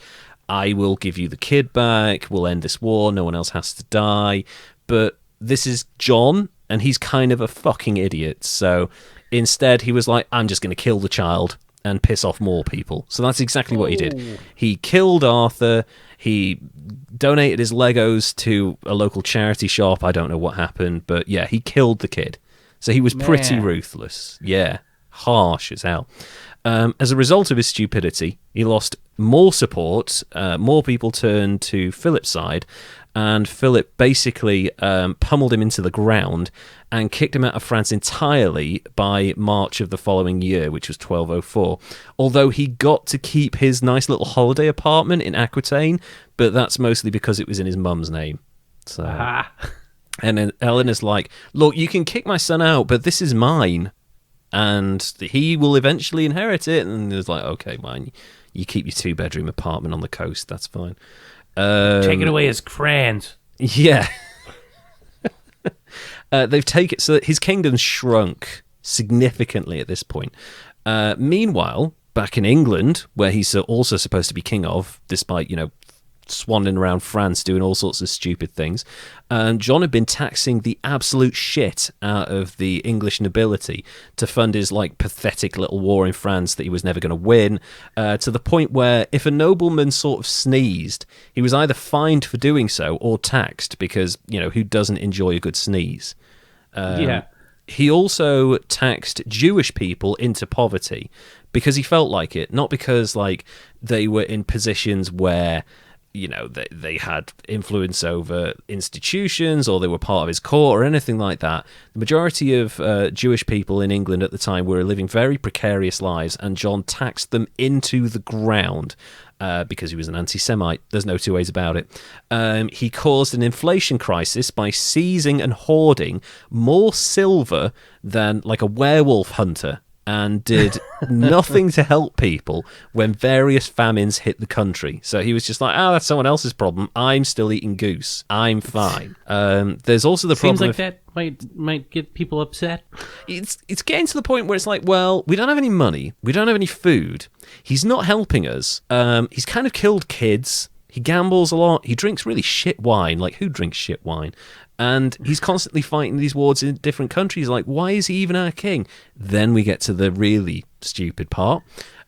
I will give you the kid back. We'll end this war. No one else has to die. But this is John, and he's kind of a fucking idiot. So instead, he was like, I'm just going to kill the child and piss off more people. So that's exactly what he did. He killed Arthur. He donated his Legos to a local charity shop. I don't know what happened, but yeah, he killed the kid. So he was pretty ruthless. Yeah, harsh as hell. As a result of his stupidity, he lost more support. More people turned to Philip's side, and Philip basically pummeled him into the ground and kicked him out of France entirely by March of the following year, which was 1204. Although he got to keep his nice little holiday apartment in Aquitaine, but that's mostly because it was in his mum's name. So, and then Eleanor's like, look, you can kick my son out, but this is mine. And he will eventually inherit it. And it's like, okay, fine. You keep your 2-bedroom apartment on the coast. That's fine. Taking away his crayons. Yeah. They've taken... So his kingdom's shrunk significantly at this point. Meanwhile, back in England, where he's also supposed to be king of, despite, you know, swanning around France doing all sorts of stupid things, John had been taxing the absolute shit out of the English nobility to fund his like pathetic little war in France that he was never going to win, to the point where if a nobleman sort of sneezed, he was either fined for doing so or taxed, because, you know, who doesn't enjoy a good sneeze? He also taxed Jewish people into poverty because he felt like it, not because like they were in positions where they had influence over institutions, or they were part of his court or anything like that. The majority of Jewish people in England at the time were living very precarious lives, and John taxed them into the ground because he was an anti-Semite. There's no two ways about it. He caused an inflation crisis by seizing and hoarding more silver than like a werewolf hunter, and did nothing to help people when various famines hit the country. So he was just like, that's someone else's problem. I'm still eating goose. I'm fine. There's also the problem. Seems like that might get people upset. It's getting to the point where it's like, well, we don't have any money. We don't have any food. He's not helping us. He's kind of killed kids. He gambles a lot. He drinks really shit wine. Like, who drinks shit wine? And he's constantly fighting these wars in different countries. Like, why is he even our king? Then we get to the really stupid part.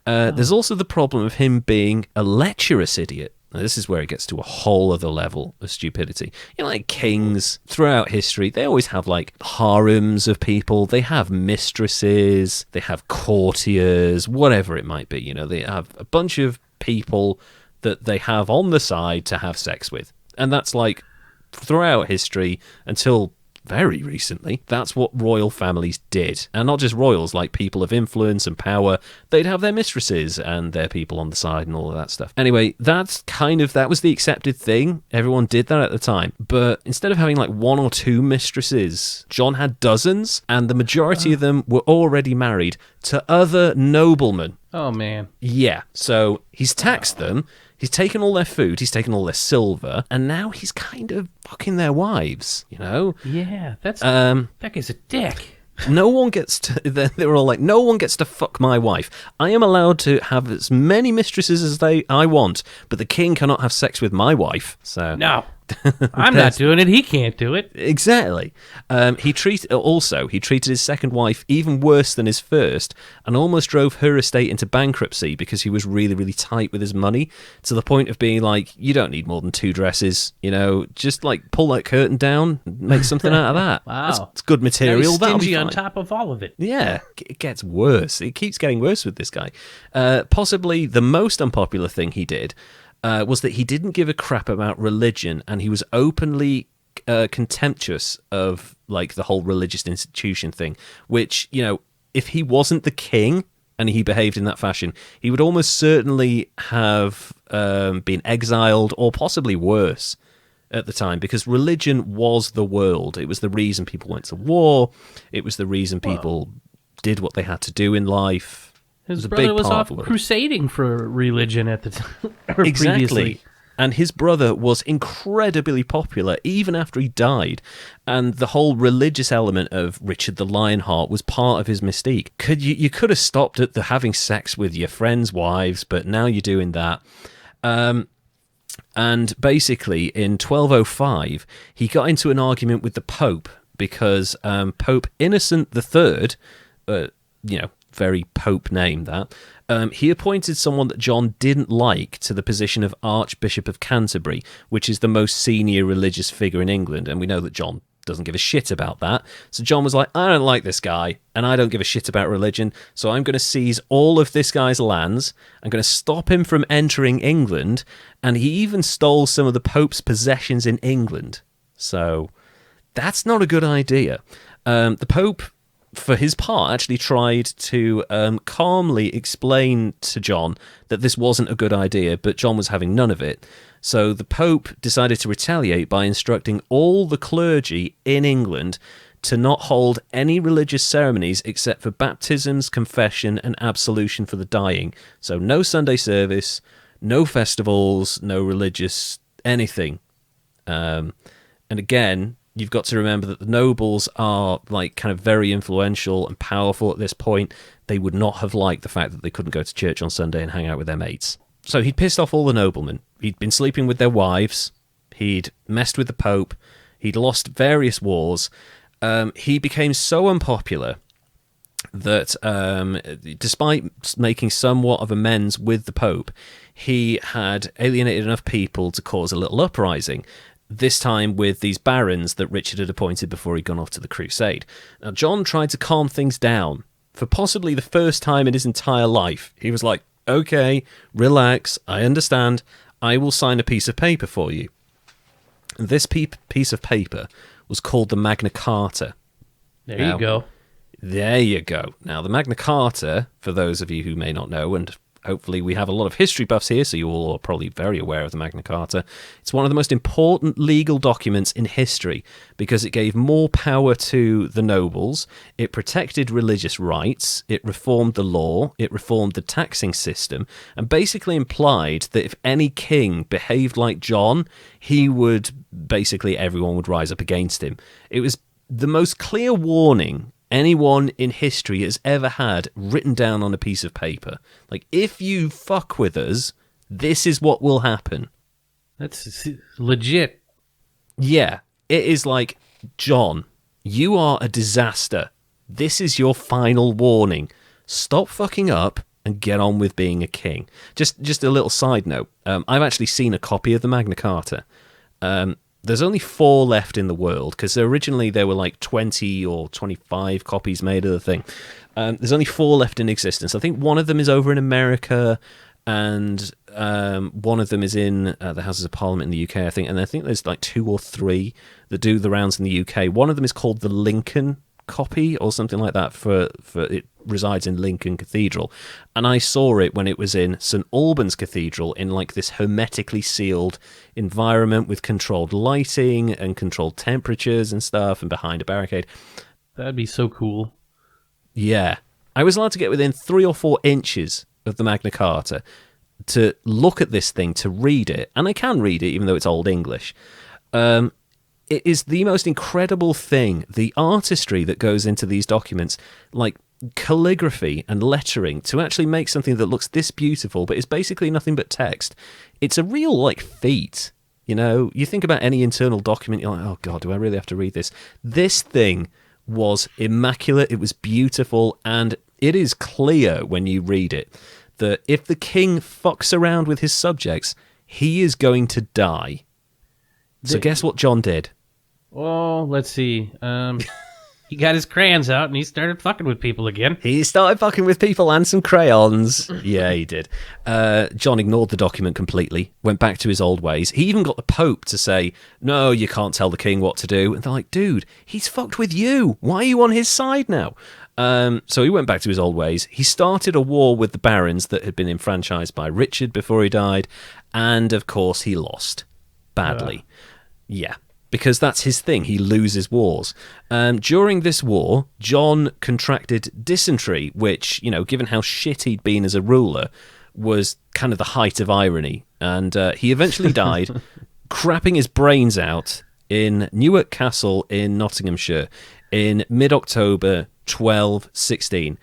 There's also the problem of him being a lecherous idiot. Now, this is where it gets to a whole other level of stupidity. Like kings throughout history, they always have like harems of people. They have mistresses. They have courtiers, whatever it might be. They have a bunch of people that they have on the side to have sex with. And that's like throughout history until very recently. That's what royal families did. And not just royals, like people of influence and power. They'd have their mistresses and their people on the side and all of that stuff. Anyway, that was the accepted thing. Everyone did that at the time. But instead of having like one or two mistresses, John had dozens, and the majority of them were already married to other noblemen. Oh, man. Yeah. So he's taxed them. He's taken all their food, he's taken all their silver, and now he's kind of fucking their wives, Yeah, that guy's a dick. No one gets to... They were all like, no one gets to fuck my wife. I am allowed to have as many mistresses as I want, but the king cannot have sex with my wife. So no. I'm not doing it. He can't do it. Exactly. He treated his second wife even worse than his first, and almost drove her estate into bankruptcy because he was really, really tight with his money, to the point of being like, you don't need more than 2 dresses. Just like pull that curtain down, make something out of that. Wow, that's good material. That'll be on top of all of it. Yeah, it gets worse. It keeps getting worse with this guy. Possibly the most unpopular thing he did was that he didn't give a crap about religion, and he was openly contemptuous of like the whole religious institution thing, which, if he wasn't the king and he behaved in that fashion, he would almost certainly have been exiled, or possibly worse at the time, because religion was the world. It was the reason people went to war. It was the reason people did what they had to do in life. His brother was off crusading for religion at the time. Exactly. Previously. And his brother was incredibly popular even after he died. And the whole religious element of Richard the Lionheart was part of his mystique. You could have stopped at the having sex with your friends' wives, but now you're doing that. And basically, in 1205, he got into an argument with the Pope because Pope Innocent III, very Pope name that, he appointed someone that John didn't like to the position of Archbishop of Canterbury, which is the most senior religious figure in England, and we know that John doesn't give a shit about that. So John was like, I don't like this guy, and I don't give a shit about religion, so I'm going to seize all of this guy's lands. I'm going to stop him from entering England, and he even stole some of the Pope's possessions in England. So that's not a good idea. The Pope, for his part, actually tried to calmly explain to John that this wasn't a good idea, but John was having none of it. So the Pope decided to retaliate by instructing all the clergy in England to not hold any religious ceremonies except for baptisms, confession, and absolution for the dying. So no Sunday service, no festivals, no religious anything. And again, you've got to remember that the nobles are like kind of very influential and powerful at this point. They would not have liked the fact that they couldn't go to church on Sunday and hang out with their mates. So he'd pissed off all the noblemen. He'd been sleeping with their wives. He'd messed with the Pope. He'd lost various wars. He became so unpopular that despite making somewhat of amends with the Pope, he had alienated enough people to cause a little uprising, this time with these barons that Richard had appointed before he'd gone off to the crusade. Now, John tried to calm things down for possibly the first time in his entire life. He was like, okay, relax, I understand. I will sign a piece of paper for you. This piece of paper was called the Magna Carta. There you go. There you go. Now, the Magna Carta, for those of you who may not know, and hopefully we have a lot of history buffs here, so you all are probably very aware of the Magna Carta. It's one of the most important legal documents in history because it gave more power to the nobles, it protected religious rights, it reformed the law, it reformed the taxing system, and basically implied that if any king behaved like John, everyone would rise up against him. It was the most clear warning anyone in history has ever had written down on a piece of paper. Like, if you fuck with us, this is what will happen. That's legit. Yeah, it is like, John, you are a disaster. This is your final warning. Stop fucking up and get on with being a king. Just a little side note. I've actually seen a copy of the Magna Carta. There's only 4 left in the world, because originally there were like 20 or 25 copies made of the thing. There's only 4 left in existence. I think one of them is over in America, and one of them is in the Houses of Parliament in the UK, I think. And I think there's like 2 or 3 that do the rounds in the UK. One of them is called the Lincoln copy or something like that, for it resides in Lincoln Cathedral, and I saw it when it was in St Albans Cathedral in like this hermetically sealed environment with controlled lighting and controlled temperatures and stuff, and behind a barricade. That'd be so cool. Yeah, I was allowed to get within 3 or 4 inches of the Magna Carta to look at this thing, to read it, and I can read it even though it's Old English. It is the most incredible thing, the artistry that goes into these documents, like calligraphy and lettering, to actually make something that looks this beautiful, but is basically nothing but text. It's a real, like, feat. You know, you think about any internal document, you're like, oh God, do I really have to read this? This thing was immaculate, it was beautiful, and it is clear when you read it that if the king fucks around with his subjects, he is going to die. So guess what John did? Well, let's see. He got his crayons out and he started fucking with people again. He started fucking with people and some crayons. Yeah, he did. John ignored the document completely, went back to his old ways. He even got the Pope to say, no, you can't tell the king what to do. And they're like, dude, he's fucked with you. Why are you on his side now? So he went back to his old ways. He started a war with the barons that had been enfranchised by Richard before he died. And, of course, he lost. Badly. Yeah. Because that's his thing. He loses wars. During this war, John contracted dysentery, which, you know, given how shit he'd been as a ruler, was kind of the height of irony. And he eventually died, crapping his brains out in Newark Castle in Nottinghamshire in mid-October 1216.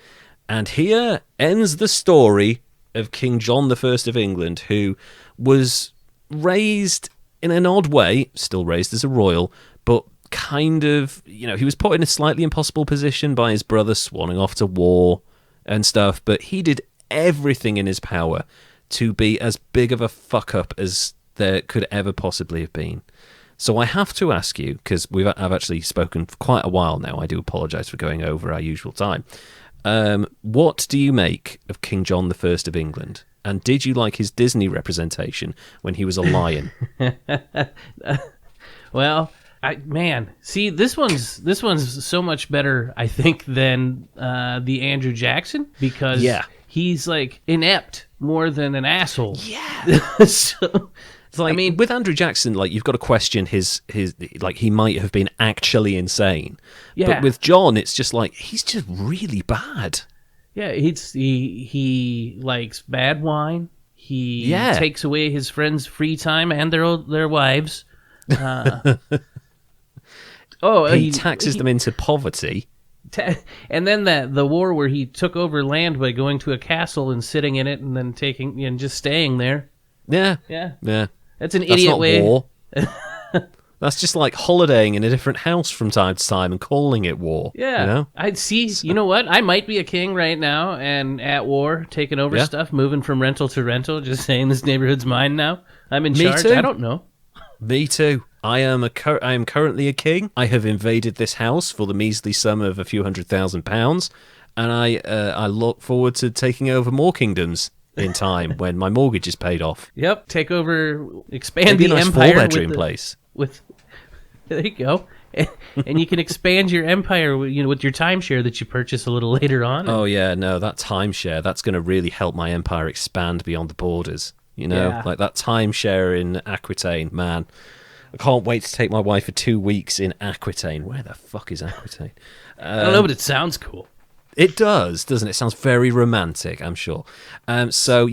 And here ends the story of King John I of England, who was raised in an odd way, still raised as a royal, but kind of, you know, he was put in a slightly impossible position by his brother swanning off to war and stuff, but he did everything in his power to be as big of a fuck-up as there could ever possibly have been. So I have to ask you, because I've actually spoken for quite a while now, I do apologise for going over our usual time. What do you make of King John I of England? And did you like his Disney representation when he was a lion? Well, see, this one's so much better, I think, than the Andrew Jackson, because he's like inept more than an asshole. Yeah. So, it's like, I mean, with Andrew Jackson, like, you've got to question his like, he might have been actually insane. Yeah. But with John, it's just like, he's just really bad. Yeah, he likes bad wine. He takes away his friends' free time and their wives. He taxes them into poverty. And then the war where he took over land by going to a castle and sitting in it and then taking and just staying there. Yeah. That's an idiot way. War. That's just like holidaying in a different house from time to time and calling it war. Yeah. You know? I'd see, you know what? I might be a king right now and at war, taking over stuff, moving from rental to rental, just saying this neighborhood's mine now. I'm in charge. Too. I don't know. Me too. I am currently a king. I have invaded this house for the measly sum of a few £100,000, and I look forward to taking over more kingdoms in time when my mortgage is paid off. Yep. Take over, expand Maybe the a nice empire 4-bedroom place. There you go. And you can expand your empire with your timeshare that you purchase a little later on. Oh, yeah, no, that timeshare, that's going to really help my empire expand beyond the borders. Yeah. Like that timeshare in Aquitaine, man. I can't wait to take my wife for 2 weeks in Aquitaine. Where the fuck is Aquitaine? I don't know, but it sounds cool. It does, doesn't it? It sounds very romantic, I'm sure. So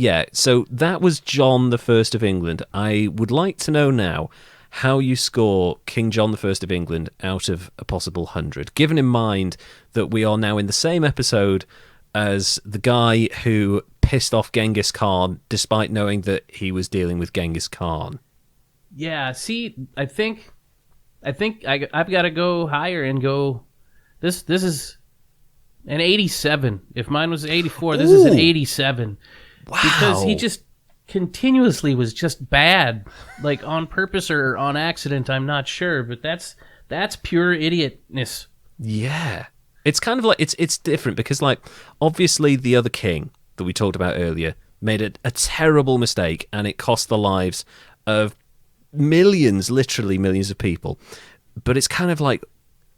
that was John the First of England. I would like to know now how you score King John the First of England out of a possible 100, given in mind that we are now in the same episode as the guy who pissed off Genghis Khan despite knowing that he was dealing with Genghis Khan. Yeah, see, I think I've got to go higher and go. This is an 87. If mine was 84, this is an 87. Wow! Because he just continuously was just bad, like on purpose or on accident. I'm not sure, but that's pure idiotness. Yeah, it's kind of like it's different because like obviously the other king that we talked about earlier made a terrible mistake and it cost the lives of millions, literally millions of people. But it's kind of like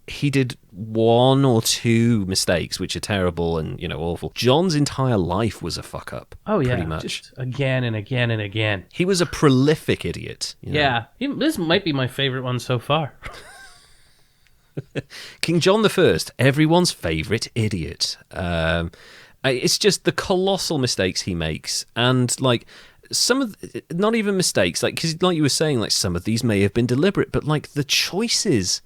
he did 1 or 2 mistakes which are terrible and awful. John's entire life was a fuck up. Oh yeah, pretty much just again and again and again. He was a prolific idiot. Yeah, this might be my favorite one so far. King John the First, everyone's favorite idiot. It's just the colossal mistakes he makes, and like some of not even mistakes, like because like you were saying, like some of these may have been deliberate, but like the choices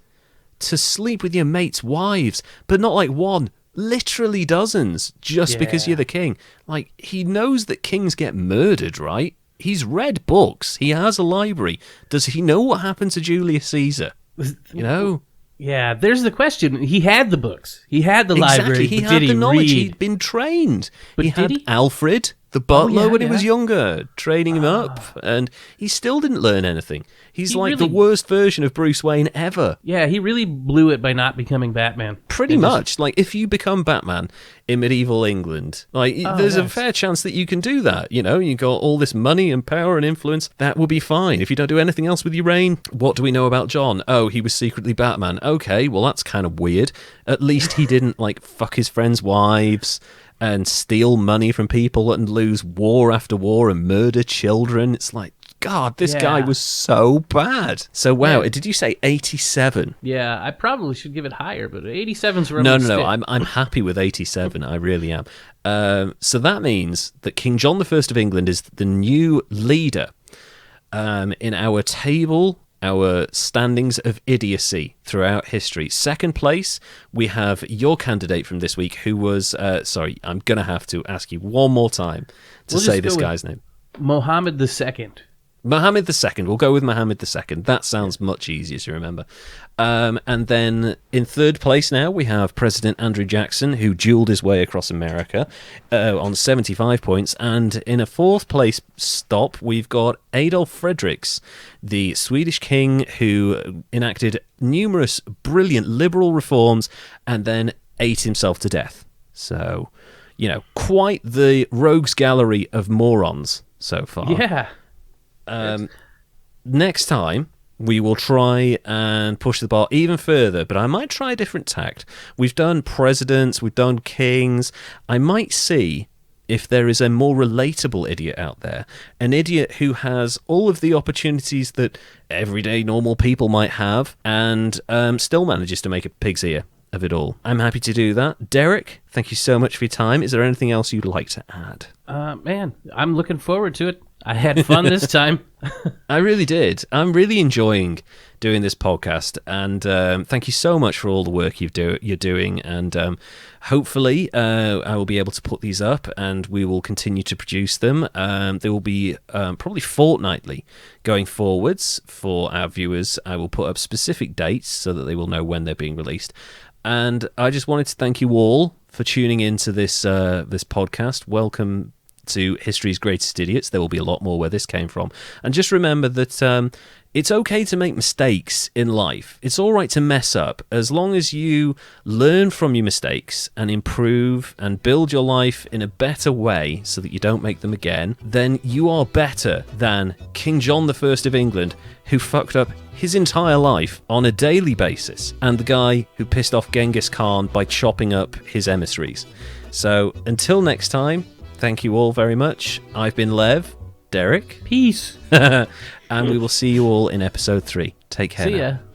to sleep with your mates' wives, but not like one, literally dozens, just because you're the king. Like he knows that kings get murdered, right? He's read books. He has a library. Does he know what happened to Julius Caesar? Yeah, there's the question. He had the books. He had the library. He but had did the he knowledge. read? He'd been trained. But he did had he? Alfred, the butler, when he was yeah. younger, training him up, and he still didn't learn anything. He's like really- the worst version of Bruce Wayne ever. Yeah, he really blew it by not becoming Batman. Pretty much. Like, if you become Batman in medieval England, like, there's a fair chance that you can do that. You got all this money and power and influence. That will be fine. If you don't do anything else with your reign, what do we know about John? Oh, he was secretly Batman. Okay, well, that's kind of weird. At least he didn't, like, fuck his friends' wives and steal money from people and lose war after war and murder children. It's like, God, this guy was so bad. So, wow, did you say 87? Yeah, I probably should give it higher, but 87's where No, I'm I'm happy with 87. I really am. So that means that King John the First of England is the new leader in our table, our standings of idiocy throughout history. Second place, we have your candidate from this week, who was... sorry, I'm going to have to ask you one more time to say this guy's name. Mohammed II. Mohammed II. We'll go with Mohammed II. That sounds much easier to remember. And then in third place now, we have President Andrew Jackson, who dueled his way across America on 75 points. And in a fourth place stop, we've got Adolf Fredriks, the Swedish king who enacted numerous brilliant liberal reforms and then ate himself to death. So, quite the rogues gallery of morons so far. Yeah. Next time, we will try and push the bar even further, but I might try a different tact. We've done presidents, we've done kings. I might see if there is a more relatable idiot out there, an idiot who has all of the opportunities that everyday normal people might have and still manages to make a pig's ear of it all. I'm happy to do that. Derek, thank you so much for your time. Is there anything else you'd like to add? Man, I'm looking forward to it. I had fun this time. I really did. I'm really enjoying doing this podcast, and thank you so much for all the work you're doing, and hopefully I will be able to put these up, and we will continue to produce them. They will be probably fortnightly going forwards for our viewers. I will put up specific dates so that they will know when they're being released. And I just wanted to thank you all for tuning into this podcast. Welcome to History's Greatest Idiots. There will be a lot more where this came from. And just remember that it's okay to make mistakes in life. It's all right to mess up as long as you learn from your mistakes and improve and build your life in a better way so that you don't make them again. Then you are better than King John I of England, who fucked up his entire life on a daily basis, and the guy who pissed off Genghis Khan by chopping up his emissaries. So until next time, thank you all very much. I've been Lev, Derek. Peace. And we will see you all in episode 3. Take care. See now. ya.